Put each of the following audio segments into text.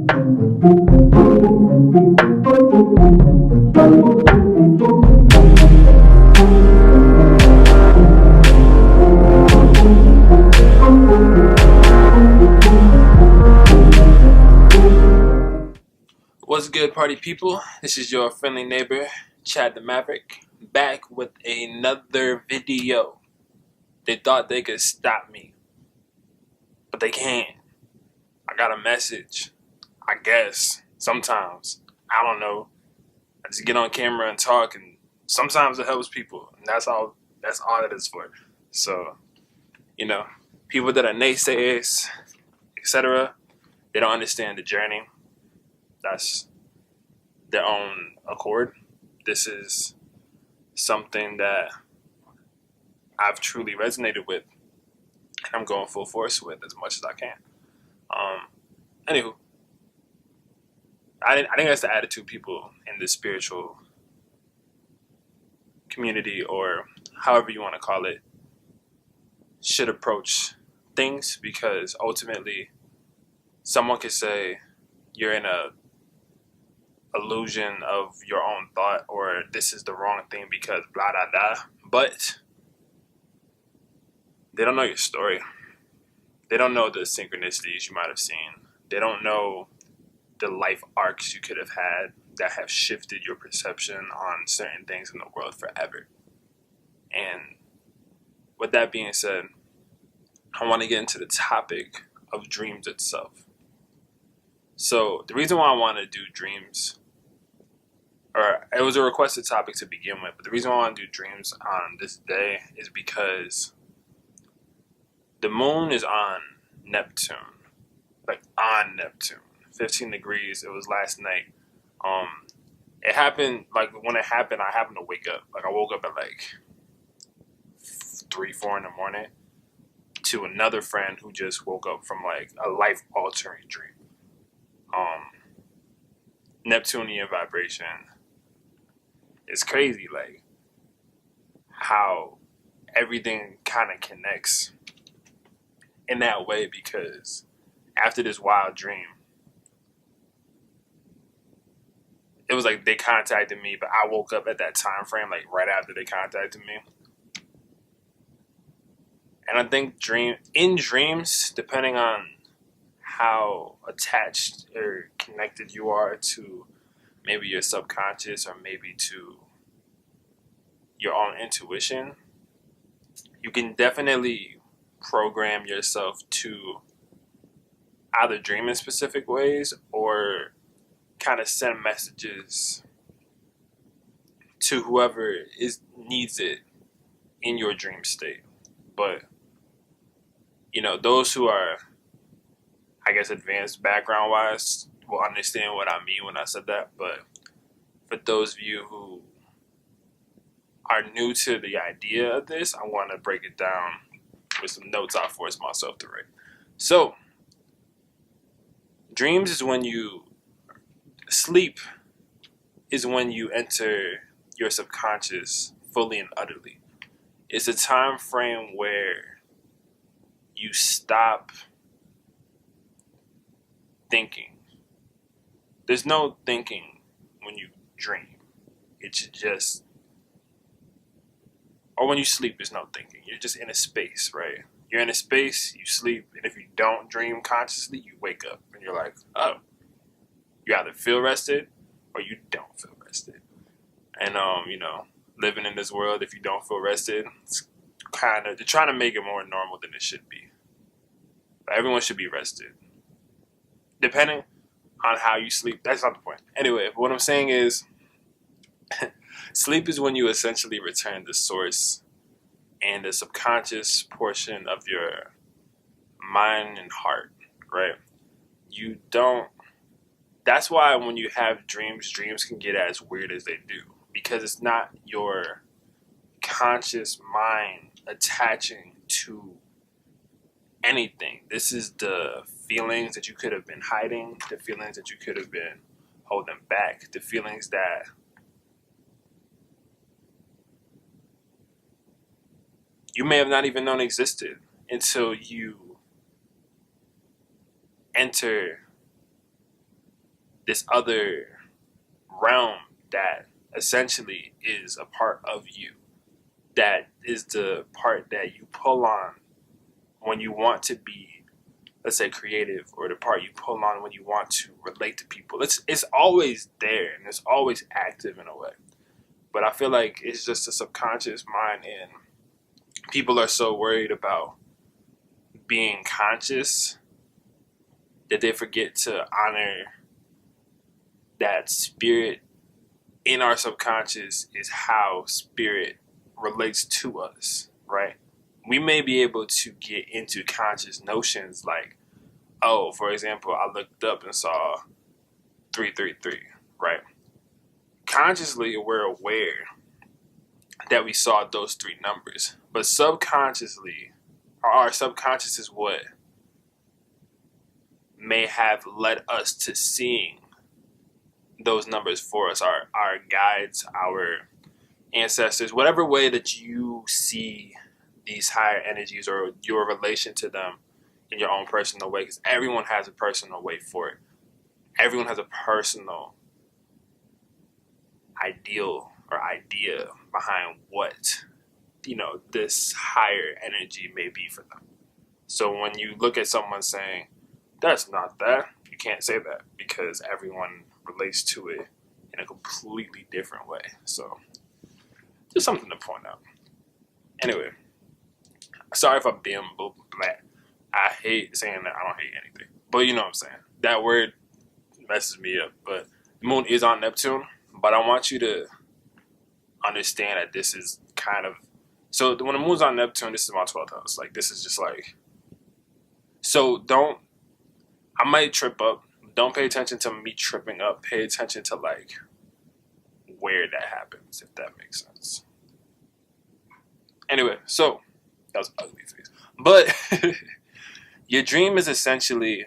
What's good, party people? This is your friendly neighbor, Chad the Maverick, back with another video. They thought they could stop me, but they can't. I got a message, I guess, sometimes. I don't know. I just get on camera and talk, and sometimes it helps people, and that's all it is for. So, people that are naysayers, etc., they don't understand the journey. That's their own accord. This is something that I've truly resonated with, and I'm going full force with as much as I can. Anywho, I think that's the attitude people in the spiritual community, or however you want to call it, should approach things, because ultimately someone could say you're in a illusion of your own thought, or this is the wrong thing because blah blah blah, but they don't know your story. They don't know the synchronicities you might have seen. They don't know the life arcs you could have had that have shifted your perception on certain things in the world forever. And with that being said, I want to get into the topic of dreams itself. So the reason why I want to do dreams, or it was a requested topic to begin with, but the reason why I want to do dreams on this day is because the moon is on Neptune, like on Neptune, 15 degrees. It was last night. It happened, like when it happened, I happened to wake up. Like I woke up at like 3, 4 in the morning to another friend who just woke up from like a life-altering dream. Neptunian vibration is crazy, like how everything kind of connects in that way, because after this wild dream, it was like they contacted me, but I woke up at that time frame, like right after they contacted me. And I think in dreams, depending on how attached or connected you are to maybe your subconscious, or maybe to your own intuition, you can definitely program yourself to either dream in specific ways or kind of send messages to whoever needs it in your dream state. But those who are, I guess, advanced background wise will understand what I mean when I said that. But for those of you who are new to the idea of this, I want to break it down with some notes I forced myself to write. So, dreams is when you sleep, is when you enter your subconscious fully and utterly. It's a time frame where you stop thinking. There's no thinking when you dream. It's just, or when you sleep, there's no thinking. You're just in a space, right? You're in a space, you sleep, and if you don't dream consciously, you wake up and you're like, oh, you either feel rested or you don't feel rested. And living in this world, if you don't feel rested, it's they're trying to make it more normal than it should be. But everyone should be rested. Depending on how you sleep, that's not the point. Anyway, what I'm saying is, sleep is when you essentially return to source and the subconscious portion of your mind and heart, right? That's why when you have dreams can get as weird as they do, because it's not your conscious mind attaching to anything. This is the feelings that you could have been hiding, the feelings that you could have been holding back, the feelings that you may have not even known existed until you enter this other realm that essentially is a part of you. That is the part that you pull on when you want to be, let's say, creative, or the part you pull on when you want to relate to people. It's always there, and it's always active in a way. But I feel like it's just a subconscious mind, and people are so worried about being conscious that they forget to honor that spirit in our subconscious is how spirit relates to us, right? We may be able to get into conscious notions like, oh, for example, I looked up and saw 333, right? Consciously, we're aware that we saw those three numbers, but subconsciously, our subconscious is what may have led us to seeing those numbers for us, our guides, our ancestors, whatever way that you see these higher energies or your relation to them in your own personal way, because everyone has a personal way for it. Everyone has a personal ideal or idea behind what, this higher energy may be for them. So when you look at someone saying, that's not that, you can't say that, because everyone relates to it in a completely different way. So just something to point out. Anyway, sorry if I'm being a little black. I hate saying that. I don't hate anything, but you know what I'm saying. That word messes me up. But the moon is on Neptune, but I want you to understand that this is kind of, so when the moon's on Neptune, this is my 12th house. Like, this is just like, so I might trip up. Don't pay attention to me tripping up. Pay attention to like where that happens, if that makes sense. Anyway, so that was an ugly face. But your dream is essentially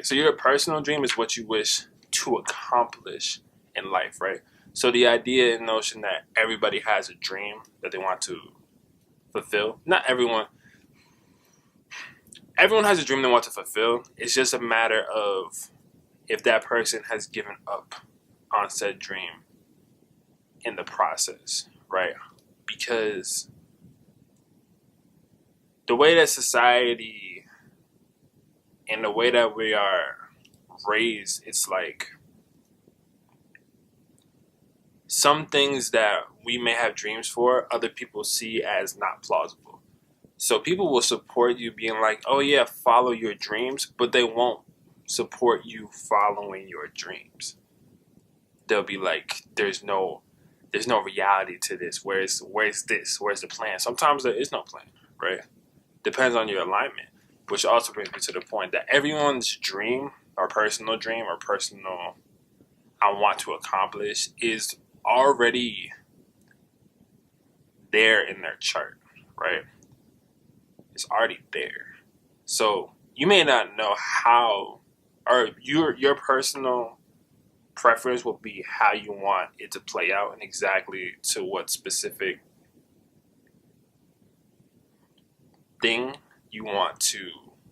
so your personal dream is what you wish to accomplish in life, right? So the idea and notion that everybody has a dream that they want to fulfill. Not everyone. Everyone has a dream they want to fulfill. It's just a matter of if that person has given up on said dream in the process, right? Because the way that society and the way that we are raised, it's like some things that we may have dreams for, other people see as not plausible. So people will support you being like, oh yeah, follow your dreams, but they won't support you following your dreams. They'll be like, there's no reality to this. Where's this? Where's the plan? Sometimes there is no plan, right? Depends on your alignment, which also brings me to the point that everyone's dream or personal I want to accomplish is already there in their chart, right? It's already there. So you may not know how, or your personal preference will be how you want it to play out and exactly to what specific thing you want to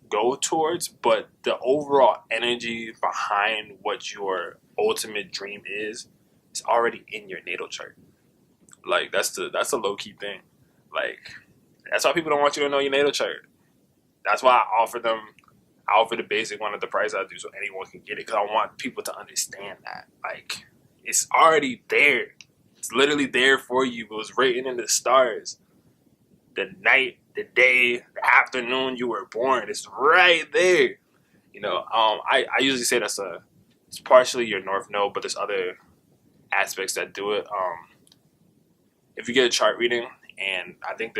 go towards, but the overall energy behind what your ultimate dream is already in your natal chart. Like that's a low-key thing. Like that's why people don't want you to know your natal chart. That's why I offer the basic one at the price I do so anyone can get it, because I want people to understand that. Like, it's already there. It's literally there for you. It was written in the stars. The night, the day, the afternoon you were born. It's right there. I usually say it's partially your north node, but there's other aspects that do it. If you get a chart reading, and I think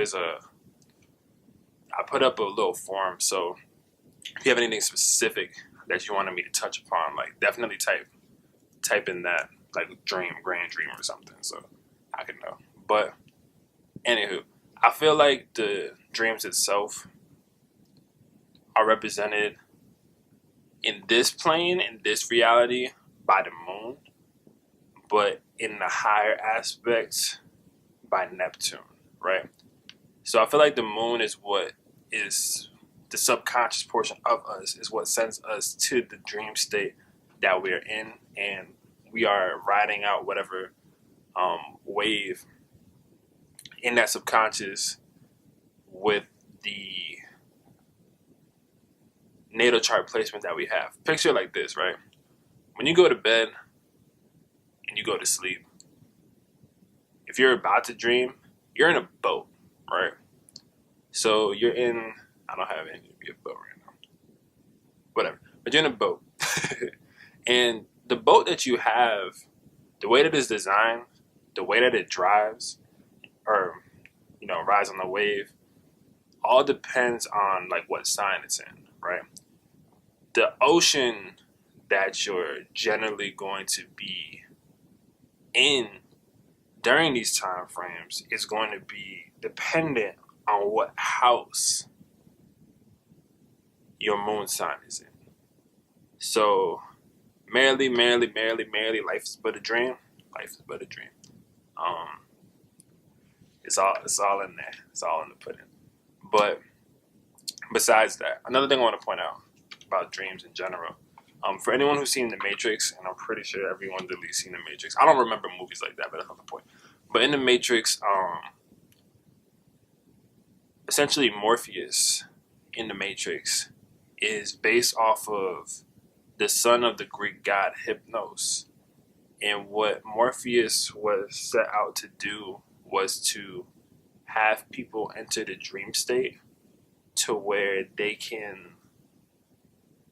I put up a little form, so if you have anything specific that you wanted me to touch upon, like definitely type in that, like grand dream or something, so I can know. But anywho, I feel like the dreams itself are represented in this plane, in this reality, by the moon, but in the higher aspects by Neptune, right? So I feel like the moon is what is the subconscious portion of us is what sends us to the dream state that we're in, and we are riding out whatever wave in that subconscious with the natal chart placement that we have. Picture it like this, right? When you go to bed and you go to sleep, if you're about to dream, you're in a boat, right? So you're in, I don't have any to be a boat right now. Whatever. But you're in a boat. And the boat that you have, the way that it's designed, the way that it drives, or, rides on the wave, all depends on like what sign it's in, right? The ocean that you're generally going to be in during these time frames is going to be dependent on what house your moon sign is in. So, merrily, life is but a dream. Life is but a dream. It's all in there. It's all in the pudding. But besides that, another thing I want to point out about dreams in general. For anyone who's seen The Matrix, and I'm pretty sure everyone's at least seen The Matrix. I don't remember movies like that, but that's not the point. But in The Matrix, essentially Morpheus in The Matrix is based off of the son of the Greek god Hypnos. And what Morpheus was set out to do was to have people enter the dream state to where they can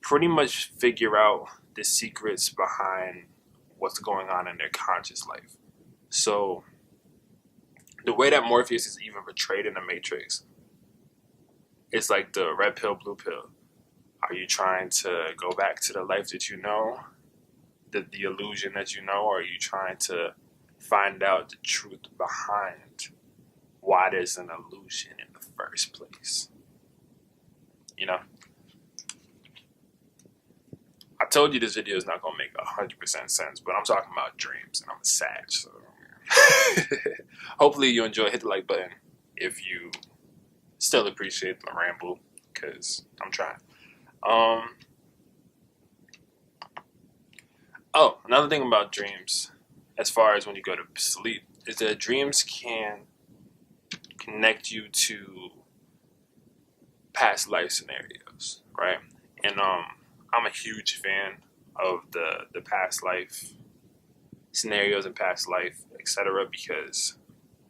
pretty much figure out the secrets behind what's going on in their conscious life. So the way that Morpheus is even portrayed in The Matrix, it's like the red pill, blue pill. Are you trying to go back to the life that you know, the illusion that you know, or are you trying to find out the truth behind why there's an illusion in the first place? I told you this video is not going to make 100% sense, but I'm talking about dreams, and I'm a Sag, so hopefully you enjoy. Hit the like button if you still appreciate the ramble, because I'm trying. Another thing about dreams, as far as when you go to sleep, is that dreams can connect you to past life scenarios, right? And I'm a huge fan of the past life scenarios and past life, etc., because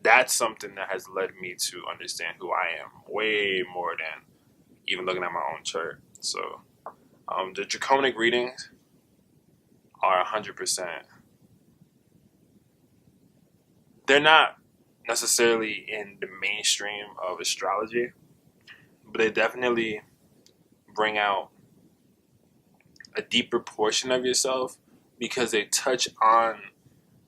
that's something that has led me to understand who I am way more than even looking at my own chart. So the draconic readings are 100%. They're not necessarily in the mainstream of astrology, but they definitely bring out a deeper portion of yourself because they touch on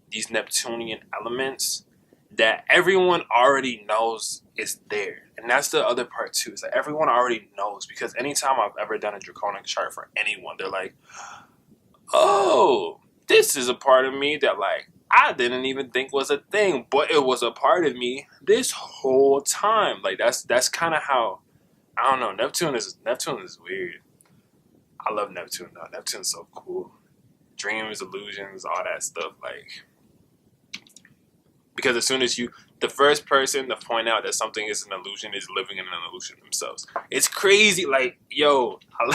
these Neptunian elements that everyone already knows is there. And that's the other part too. It's like everyone already knows, because anytime I've ever done a draconic chart for anyone, they're like, oh, this is a part of me that like I didn't even think was a thing, but it was a part of me this whole time. Like that's kind of how, I don't know, Neptune is weird. I love Neptune though. Neptune's so cool. Dreams, illusions, all that stuff. Like, because as soon as the first person to point out that something is an illusion is living in an illusion themselves. It's crazy. Like, yo, I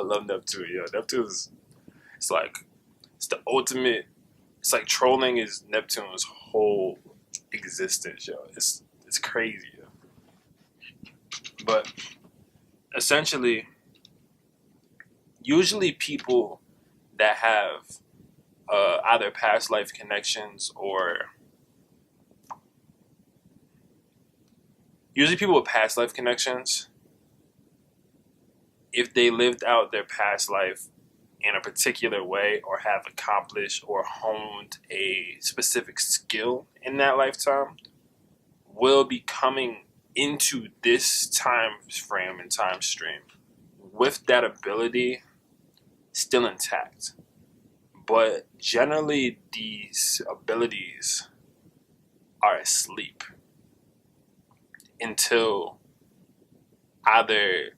love Neptune. Yo, Neptune's, it's the ultimate. It's like trolling is Neptune's whole existence, yo. It's crazy, yo. But essentially, usually people that have either past life connections or usually people with past life connections, if they lived out their past life in a particular way or have accomplished or honed a specific skill in that lifetime, will be coming into this time frame and time stream with that ability still intact. But generally these abilities are asleep until either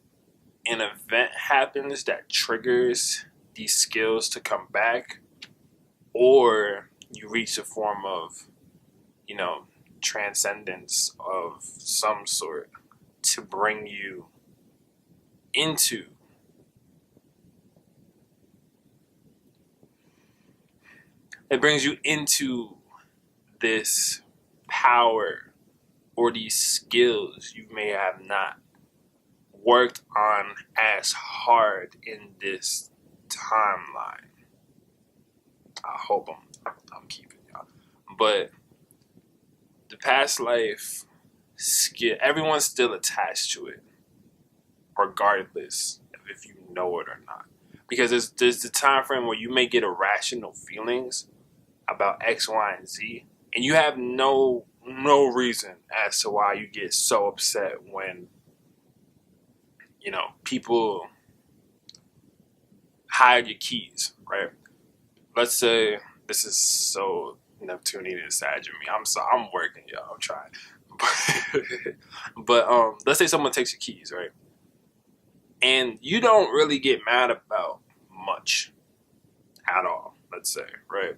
an event happens that triggers these skills to come back, or you reach a form of, you know, transcendence of some sort to bring you into this power or these skills you may have not worked on as hard in this timeline. I hope I'm keeping y'all. But the past life skill, everyone's still attached to it, regardless of if you know it or not. Because there's the time frame where you may get irrational feelings about X, Y, and Z, and you have no reason as to why you get so upset when, you know, people hide your keys, right? Let's say this is so Neptunian inside of me. I'm working, y'all. I'm trying. But let's say someone takes your keys, right? And you don't really get mad about much at all, let's say, right?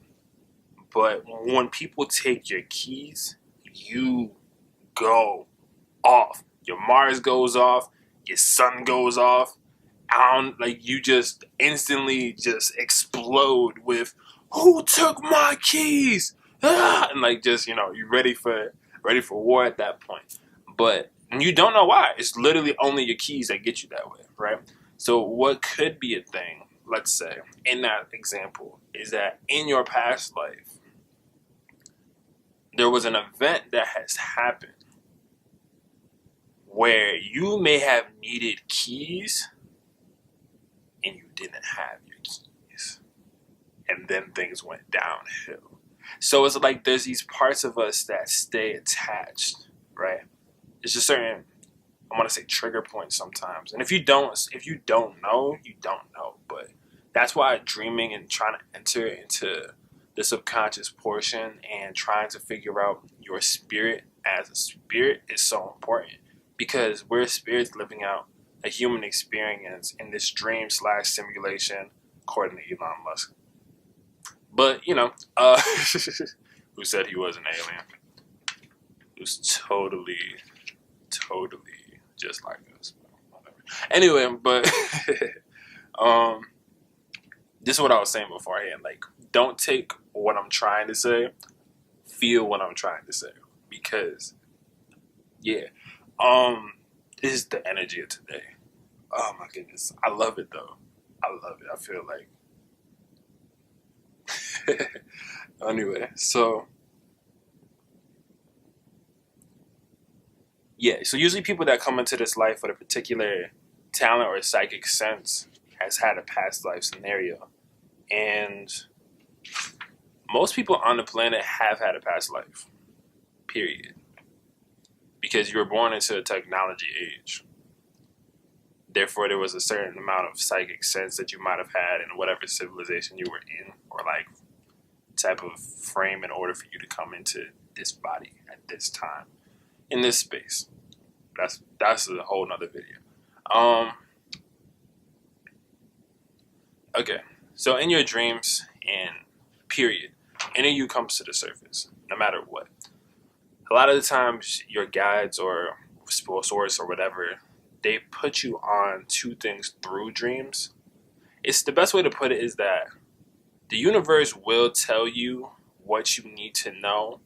But when people take your keys, you go off. Your Mars goes off. Your sun goes off. Like, you just instantly just explode with, "Who took my keys?" Ah! And like, just, you know, you're ready for war at that point. But you don't know why. It's literally only your keys that get you that way, right? So what could be a thing, let's say, in that example, is that in your past life, there was an event that has happened where you may have needed keys and you didn't have your keys. And then things went downhill. So it's like there's these parts of us that stay attached, right? It's just certain, I want to say, trigger points sometimes. And if you don't know, you don't know. But that's why dreaming and trying to enter into the subconscious portion and trying to figure out your spirit as a spirit is so important, because we're spirits living out a human experience in this dream / simulation, according to Elon Musk. But, you know, who said he was an alien? Who's totally just like us. Anyway, but this is what I was saying beforehand. Like, don't take what I'm trying to say, feel what I'm trying to say. Because, yeah, this is the energy of today. Oh my goodness. I love it though. I love it. I feel like. Anyway, so. Yeah, so usually people that come into this life with a particular talent or psychic sense has had a past life scenario. And most people on the planet have had a past life, period. Because you were born into a technology age. Therefore, there was a certain amount of psychic sense that you might have had in whatever civilization you were in, or like type of frame, in order for you to come into this body at this time, in this space. That's a whole nother video. Okay, so in your dreams, and period, inner you comes to the surface, no matter what. A lot of the times, your guides or source or whatever, they put you on two things through dreams. It's the best way to put it is that the universe will tell you what you need to know,